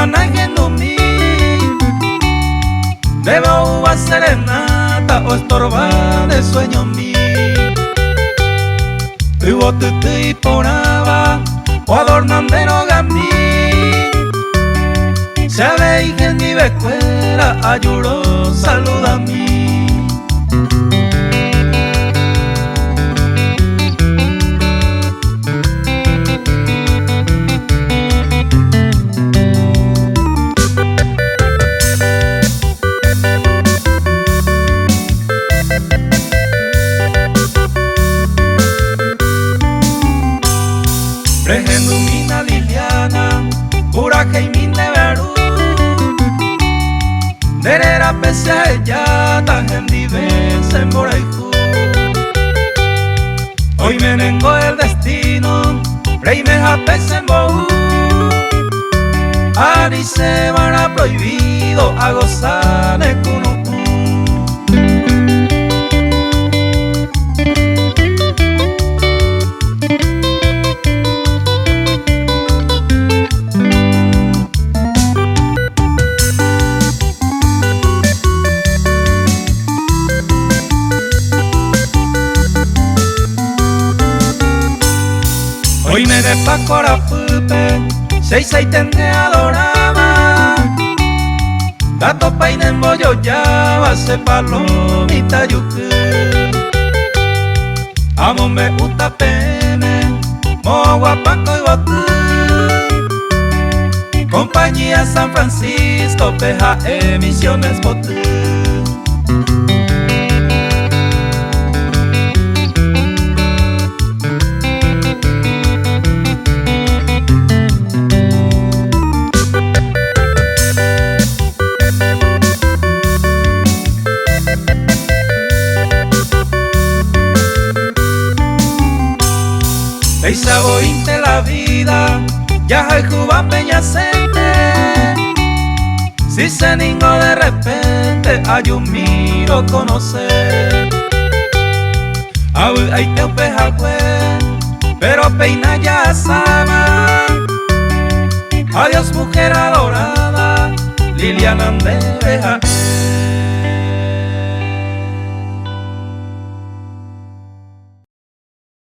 no mi debo uva serenata o estorbar de sueño mi tuvo tutu y poraba o adornandero gamí se ve que en mi becuera ayuro saluda a mí. Pregendumina Liliana, pura Jaimin de Verú, derera pese a ella, tajendi vence en Boraijú. Hoy me vengo el destino, rey me japese en Bohú, Ari se van a prohibido a gozar de cuno. Hoy me de pa Corapupe, seis tende adoraba, gato paine en Boyoyaba, se palomita yucu. Amo me gusta pene, mo guapanco y botú. Compañía San Francisco, peja emisiones botú. Ey sabointe la vida, ya hay Cuba peñacente. Si se ningo de repente, hay un miro conocer. Aún hay que upejagüe, pero peina ya sama. Adiós mujer adorada, Liliana de Beja.